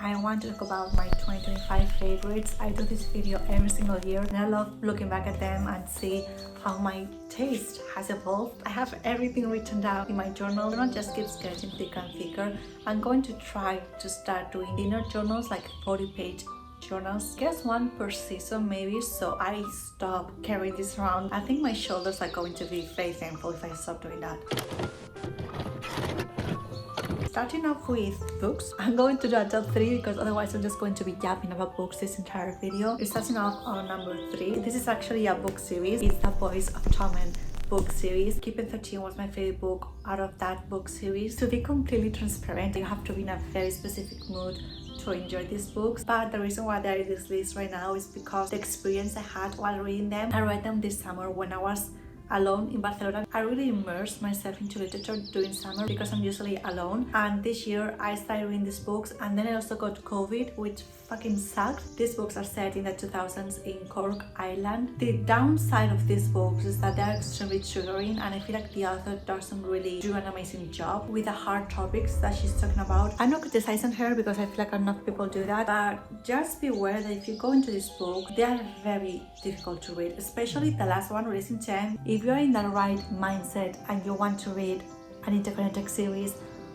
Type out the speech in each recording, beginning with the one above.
I want to talk about my 2025 favorites. I do this video every single year and I love looking back at them and see how my taste has evolved. I have everything written down in my journal. It just keeps getting thicker and thicker. I'm going to try to start doing dinner journals, like 40-page journals, just one per season maybe, so I stop carrying this around. I think my shoulders are going to be very painful if I stop doing that. Starting off with books, I'm going to do a top 3 because otherwise I'm just going to be yapping about books this entire video. It's starting off on number 3. This is actually a book series. It's The Boys of Tommen book series. Keeping 13 was my favorite book out of that book series. To be completely transparent, you have to be in a very specific mood to enjoy these books, but the reason why they're in this list right now is because the experience I had while reading them. I read them this summer when I was alone in Barcelona. I really immersed myself into literature during summer because I'm usually alone, and this year I started reading these books, and then I also got COVID, which fucking sucked. These books are set in the 2000s in Cork Island. The downside of these books is that they're extremely triggering, and I feel like the author doesn't really do an amazing job with the hard topics that she's talking about. I'm not criticizing her because I feel like enough people do that, but just be aware that if you go into this book, they are very difficult to read, especially the last one, Racing 10. If you're in the right mindset and you want to read an interconnected series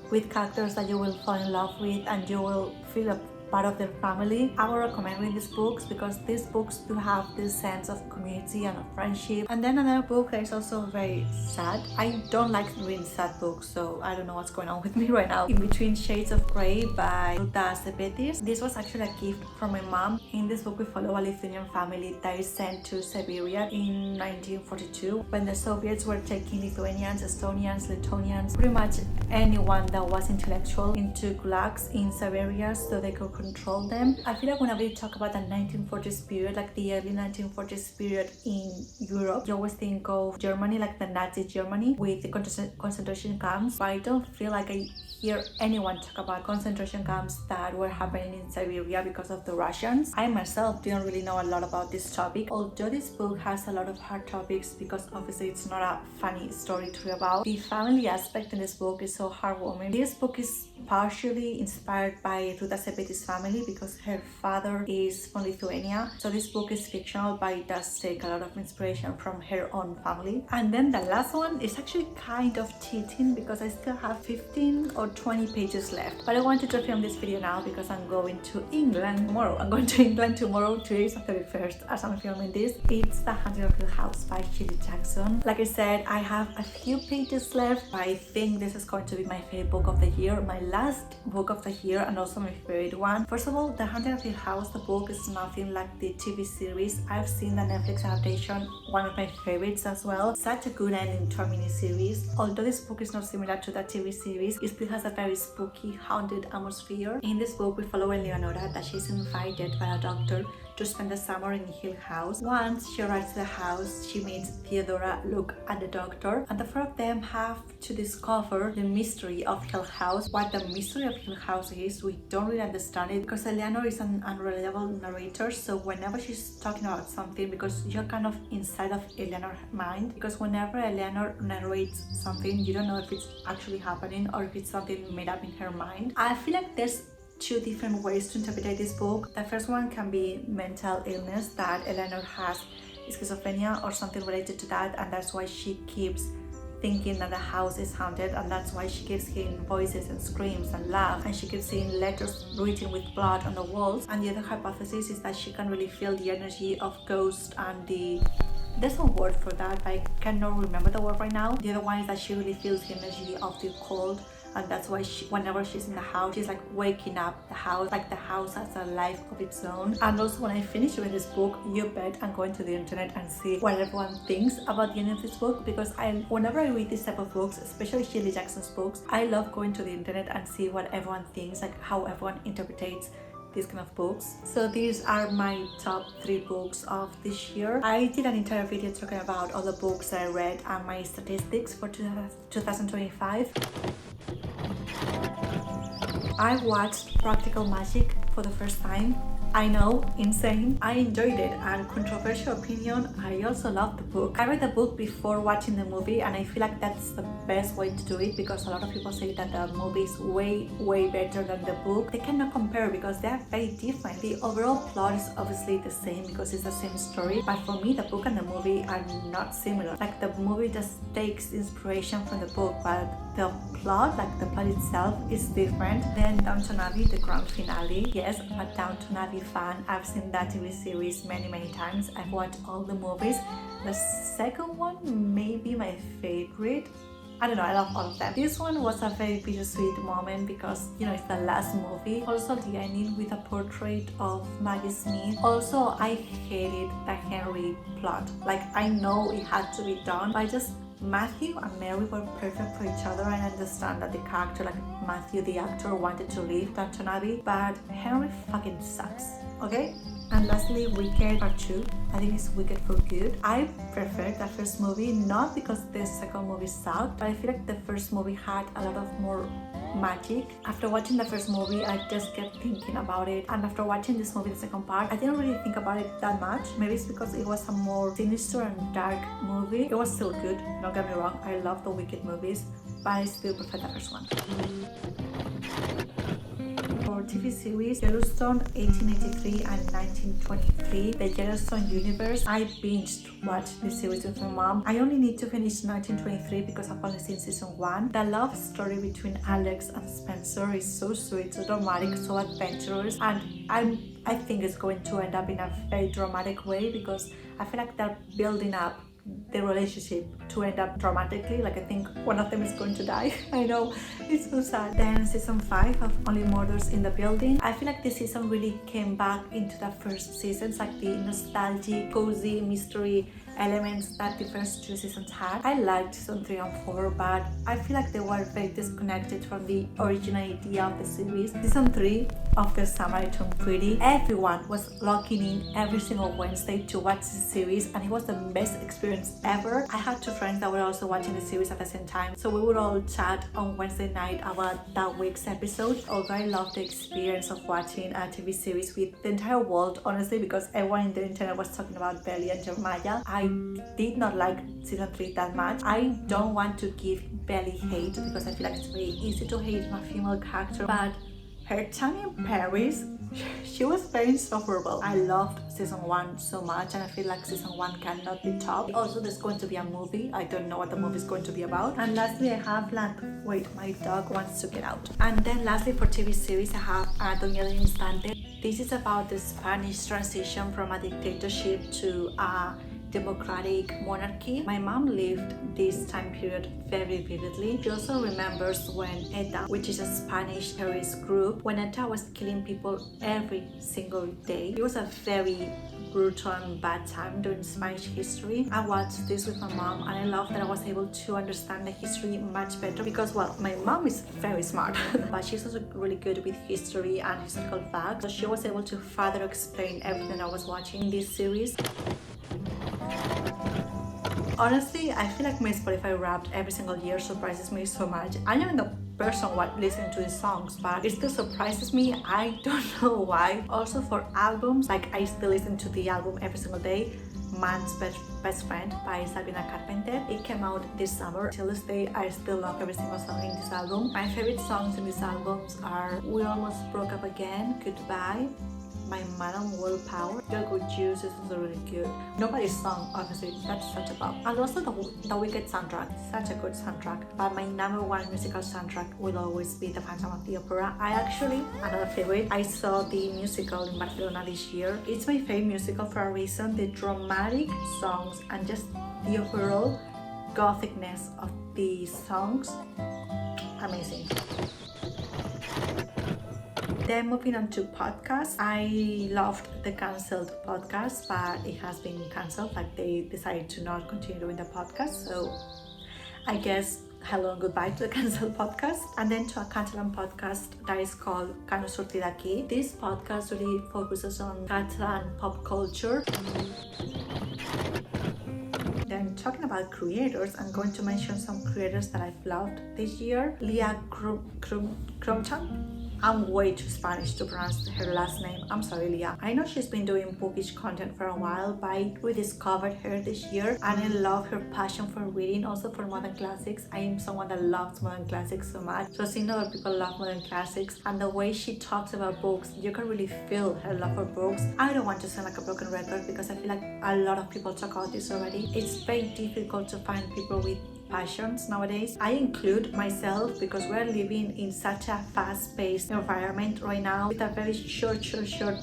with characters that you will fall in love with and you will feel a part of their family, I would recommend reading these books because these books do have this sense of community and of friendship. And then another book that is also very sad. I don't like reading sad books, so I don't know what's going on with me right now. In Between Shades of Grey by Ruta Sepetys. This was actually a gift from my mom. In this book we follow a Lithuanian family that is sent to Siberia in 1942 when the Soviets were taking Lithuanians, Estonians, Lettonians, pretty much anyone that was intellectual into gulags in Siberia so they could control them. I feel like whenever you talk about the 1940s period, like the early 1940s period in Europe, you always think of Germany, like the Nazi Germany with the concentration camps, but I don't feel like I hear anyone talk about concentration camps that were happening in Siberia because of the Russians. I myself didn't really know a lot about this topic, although this book has a lot of hard topics because obviously it's not a funny story to read about. The family aspect in this book is so heartwarming. This book is partially inspired by Ruta Sepetys' family because her father is from Lithuania, so this book is fictional but it does take a lot of inspiration from her own family. And then the last one is actually kind of cheating because I still have 15 or 20 pages left, but I wanted to film this video now because I'm going to England tomorrow. I'm going to England tomorrow. Today is the 31st as I'm filming this. It's The Haunting of Hill House by Shirley Jackson. Like I said, I have a few pages left. I think this is going to be my favorite book of the year, my last book of the year, and also my favorite one. First of all, The Haunting of Hill House, the book is nothing like the TV series. I've seen the Netflix adaptation, one of my favorites as well. Such a good ending to a mini-series. Although this book is not similar to the TV series, it still has a very spooky, haunted atmosphere. In this book, we follow Eleonora that she's invited by a doctor to spend the summer in Hill House. Once she arrives to the house, she meets Theodora, Luke, and the doctor, and the four of them have to discover the mystery of Hill House. What the mystery of Hill House is, we don't really understand it because Eleanor is an unreliable narrator, so whenever she's talking about something, because you're kind of inside of Eleanor's mind, because whenever Eleanor narrates something, you don't know if it's actually happening or if it's something made up in her mind. I feel like there's two different ways to interpret this book. The first one can be mental illness, that Eleanor has schizophrenia or something related to that, and that's why she keeps thinking that the house is haunted, and that's why she keeps hearing voices and screams and laughs, and she keeps seeing letters written with blood on the walls. And the other hypothesis is that she can really feel the energy of ghosts and there's a word for that, but I cannot remember the word right now. The other one is that she really feels the energy of the cold, and that's why whenever she's in the house, she's like waking up the house, like the house has a life of its own. And also when I finish reading this book, you bet I'm going to the internet and see what everyone thinks about the end of this book, because whenever I read this type of books, especially Shirley Jackson's books, I love going to the internet and see what everyone thinks, like how everyone interprets these kind of books. So these are my top 3 books of this year. I did an entire video talking about all the books that I read and my statistics for 2025. I watched practical magic for the first time. I know, insane. I enjoyed it, and controversial opinion, I also loved the book. I read the book before watching the movie, and I feel like that's the best way to do it because a lot of people say that the movie is way better than the book. They cannot compare because they are very different. The overall plot is obviously the same because it's the same story, but for me the book and the movie are not similar. Like the movie just takes inspiration from the book, but the plot, like the plot itself, is different. Then Downton Abbey, the grand finale. Yes, I'm a Downton Abbey fan. I've seen that TV series many times. I've watched all the movies. The second one may be my favorite. I don't know, I love all of them. This one was a very bittersweet moment because, you know, it's the last movie. Also, the ending with a portrait of Maggie Smith. Also, I hated the Henry plot. Like, I know it had to be done, but Matthew and Mary were perfect for each other. I understand that the character, like Matthew the actor, wanted to leave Downton Abbey, but Henry fucking sucks, okay? And lastly, Wicked Part 2. I think it's Wicked for Good. I prefer the first movie, not because the second movie sucked, but I feel like the first movie had a lot of more magic. After watching the first movie, I just kept thinking about it, and after watching this movie, the second part, I didn't really think about it that much. Maybe it's because it was a more sinister and dark movie. It was still good, don't get me wrong, I love the Wicked movies, but I still prefer the first one. For TV series, Yellowstone 1883 and 1923, the Yellowstone universe. I binged watched the series with my mom. I only need to finish 1923 because I've only seen season 1. The love story between Alex and Spencer is so sweet, so dramatic, so adventurous, and I think it's going to end up in a very dramatic way because I feel like they're building up the relationship to end up dramatically. Like, I think one of them is going to die. I know, it's so sad. Then season 5 of Only Murders in the Building. I feel like this season really came back into the first seasons, like the nostalgic, cozy, mystery elements that the first 2 seasons had. I liked season 3 and 4, but I feel like they were very disconnected from the original idea of the series. Season 3 of The Summer I Turned Pretty, everyone was locking in every single Wednesday to watch the series, and it was the best experience ever. I had 2 friends that were also watching the series at the same time, so we would all chat on Wednesday night about that week's episode. Although I loved the experience of watching a TV series with the entire world, honestly, because everyone in the internet was talking about Belly and Jeremiah. I did not like season 3 that much. I don't want to give Belly hate because I feel like it's very easy to hate my female character, but her time in Paris, she was very insufferable. I loved season 1 so much, and I feel like season 1 cannot be topped. Also, there's going to be a movie. I don't know what the movie is going to be about. And lastly, I have wait, my dog wants to get out. And then lastly, for TV series, I have Doña del Instante. This is about the Spanish transition from a dictatorship to a democratic monarchy. My mom lived this time period very vividly. She also remembers when ETA, which is a Spanish terrorist group, when ETA was killing people every single day. It was a very brutal and bad time during Spanish history. I watched this with my mom, and I love that I was able to understand the history much better because, well, my mom is very smart, but she's also really good with history and historical facts, so she was able to further explain everything I was watching in this series. Honestly, I feel like my Spotify Wrapped every single year surprises me so much. I am the person listening to these songs, but it still surprises me. I don't know why. Also, for albums, like, I still listen to the album every single day. Man's Best Friend by Sabrina Carpenter. It came out this summer. Till this day, I still love every single song in this album. My favorite songs in these albums are We Almost Broke Up Again, Goodbye, My Madam Willpower, Feel Good Juice is also really good. Nobody's Song, obviously, that's such a pop. And also the Wicked soundtrack, such a good soundtrack. But my number 1 musical soundtrack will always be The Phantom of the Opera. I actually, another favorite, I saw the musical in Barcelona this year. It's my favorite musical for a reason. The dramatic songs and just the overall gothicness of the songs, amazing. Then moving on to podcasts, I loved the cancelled podcast, but it has been cancelled. Like, they decided to not continue doing the podcast, so I guess hello and goodbye to the cancelled podcast. And then to a Catalan podcast that is called Que no surti d'aquí. This podcast really focuses on Catalan pop culture. Then talking about creators, I'm going to mention some creators that I've loved this year. Leah Cruikshank. I'm way too Spanish to pronounce her last name. I'm sorry, Leah. I know she's been doing bookish content for a while, but I rediscovered her this year and I love her passion for reading, also for modern classics. I am someone that loves modern classics so much. So seeing other people love modern classics and the way she talks about books, you can really feel her love for books. I don't want to sound like a broken record because I feel like a lot of people talk about this already. It's very difficult to find people with passions nowadays. I include myself because we're living in such a fast-paced environment right now with a very short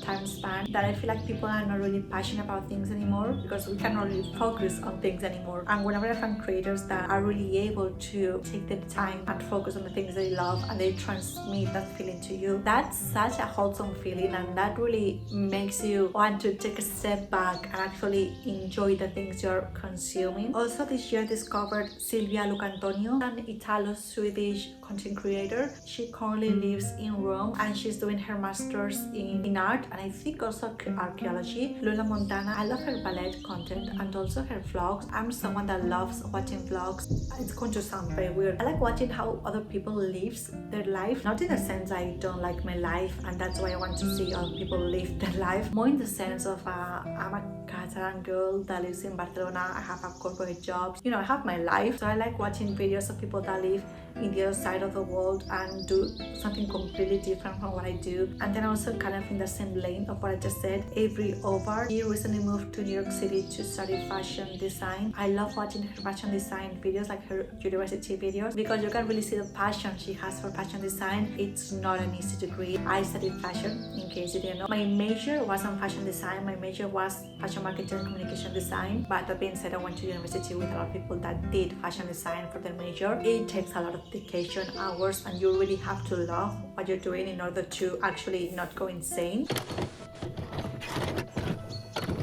time span that I feel like people are not really passionate about things anymore because we cannot really focus on things anymore. And whenever I find creators that are really able to take the time and focus on the things they love and they transmit that feeling to you, that's such a wholesome feeling and that really makes you want to take a step back and actually enjoy the things you're consuming. Also this year I discovered Silvia Lucantonio, an Italo-Swedish content creator. She currently lives in Rome and she's doing her master's in art and I think also archaeology. Luna Montana, I love her ballet content and also her vlogs. I'm someone that loves watching vlogs. It's going to sound very weird. I like watching how other people live their life, not in the sense I don't like my life and that's why I want to see other people live their life, more in the sense of I'm a Catalan girl that lives in Barcelona. I have a corporate job, you know, I have my life. So I like watching videos of people that live in the other side of the world and do something completely different from what I do. And then also kind of in the same lane of what I just said, Avery Ovar. She recently moved to New York City to study fashion design. I love watching her fashion design videos, like her university videos, because you can really see the passion she has for fashion design. It's not an easy degree. I studied fashion, in case you didn't know. My major wasn't fashion design. My major was fashion marketing and communication design. But that being said, I went to university with a lot of people that did fashion design for their major. It takes a lot of dedication, hours, and you really have to love what you're doing in order to actually not go insane.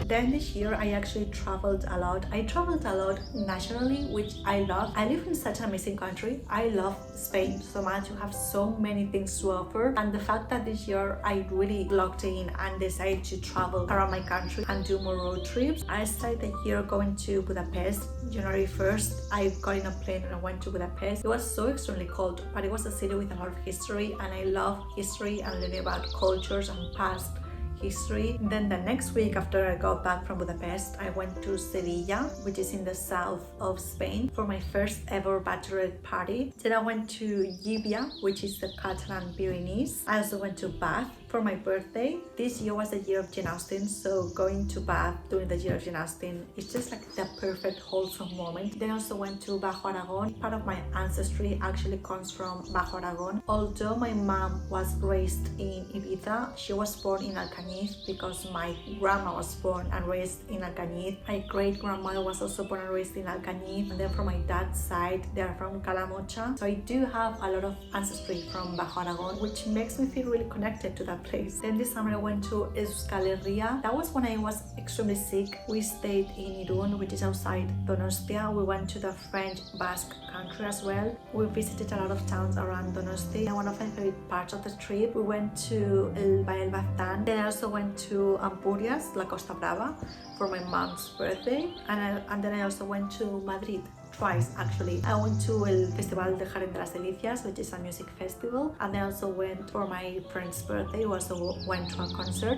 Then this year I actually traveled a lot. I traveled a lot nationally, which I love. I live in such an amazing country. I love Spain so much. You have so many things to offer. And the fact that this year I really locked in and decided to travel around my country and do more road trips. I started the year going to Budapest. January 1st, I got in a plane and I went to Budapest. It was so extremely cold, but it was a city with a lot of history and I love history and learning about cultures and past history. Then the next week after I got back from Budapest, I went to Sevilla, which is in the south of Spain, for my first ever bachelorette party. Then I went to Llívia, which is the Catalan Pyrenees. I also went to Bath for my birthday. This year was the year of Jane Austen, so going to Bath during the year of Jane Austen is just like the perfect wholesome moment. Then I also went to Bajo Aragon. Part of my ancestry actually comes from Bajo Aragon. Although my mom was raised in Ibiza, she was born in Alcañiz because my grandma was born and raised in Alcañiz. My great grandmother was also born and raised in Alcañiz, and then from my dad's side they are from Calamocha. So I do have a lot of ancestry from Bajo Aragon, which makes me feel really connected to that place. Then this summer I went to Euskal Herria. That was when I was extremely sick. We stayed in Irún, which is outside Donostia. We went to the French Basque country as well. We visited a lot of towns around Donosti. And one of my favorite parts of the trip, we went to El Baztán. Then I also went to Ampurias, La Costa Brava, for my mom's birthday. And then I also went to Madrid. Twice actually. I went to El Festival de Jerez de las Delicias, which is a music festival, and I also went for my friend's birthday. We also went to a concert.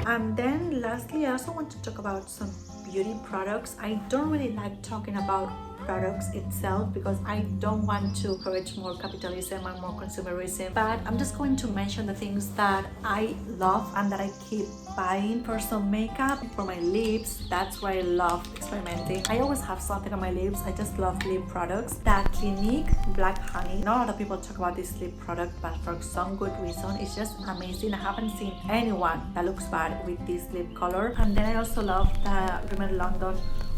And then lastly, I also want to talk about some beauty products. I don't really like talking about products itself because I don't want to encourage more capitalism and more consumerism, but I'm just going to mention the things that I love and that I keep buying. For some makeup, for my lips, that's where I love experimenting. I always have something on my lips. I just love lip products. The Clinique Black Honey. Not a lot of people talk about this lip product, but for some good reason, it's just amazing. I haven't seen anyone that looks bad with this lip color. And then I also love the Rimmel London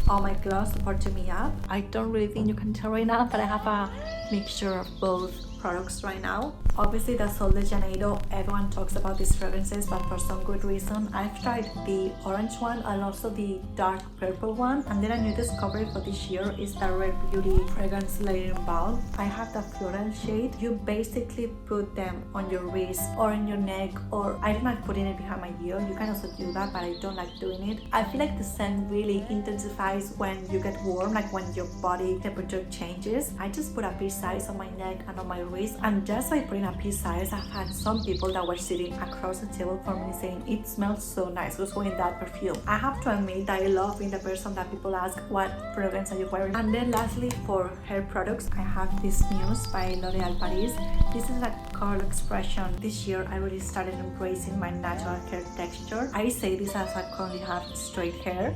Oh My Gloss Supporting Me Up. I don't really think you can tell right now, but I have a mixture of both products right now. Obviously the Sol de Janeiro, everyone talks about these fragrances, but for some good reason. I've tried the orange one and also the dark purple one, and then a new discovery for this year is the Rare Beauty fragrance layering balm. I have the floral shade. You basically put them on your wrist or in your neck, or I don't like putting it behind my ear. You can also do that, but I don't like doing it. I feel like the scent really intensifies when you get warm, like when your body temperature changes. I just put a pea size on my neck and on my wrist, and just by putting a pea size, I've had some people that were sitting across the table from me saying it smells so nice, who's wearing that perfume? I have to admit that I love being the person that people ask what fragrance are you wearing. And then lastly, for hair products, I have this Muse by L'Oréal Paris. This is a curl expression. This year I really started embracing my natural hair texture. I say this as I currently have straight hair.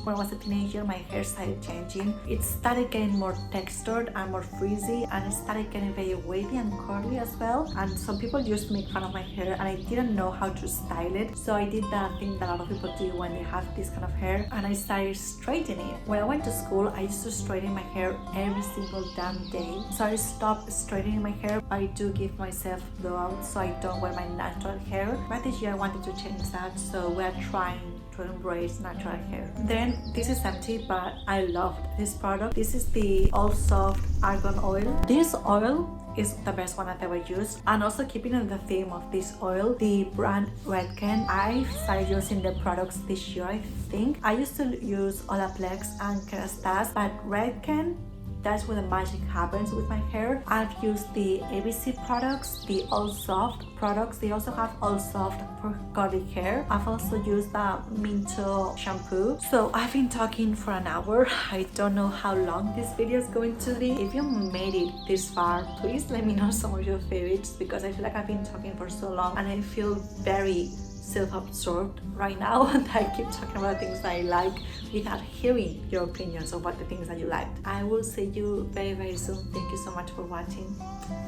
When I was a teenager, my hair started changing. It started getting more textured and more frizzy, and it started getting very wavy and curly as well. And some people used to make fun of my hair, and I didn't know how to style it, so I did that thing that a lot of people do when they have this kind of hair, and I started straightening it. When I went to school, I used to straighten my hair every single damn day, so I stopped straightening my hair. I do give myself blowouts so I don't wear my natural hair, but this year I wanted to change that, so we're trying to embrace natural hair. Then this is empty, but I loved this product. This is the All Soft Argan Oil. This oil is the best one I've ever used, and also keeping on the theme of this oil, the brand Redken. I started using the products this year, I think. I used to use Olaplex and Kerastase, but Redken, that's where the magic happens with my hair. I've used the ABC products, the All Soft products. They also have All Soft for curly hair. I've also used the Minto shampoo. So I've been talking for an hour. I don't know how long this video is going to be. If you made it this far, please let me know some of your favorites, because I feel like I've been talking for so long and I feel very self-absorbed right now, and I keep talking about things that I like without hearing your opinions of what the things that you liked. I will see you very, very soon. Thank you so much for watching.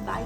Bye.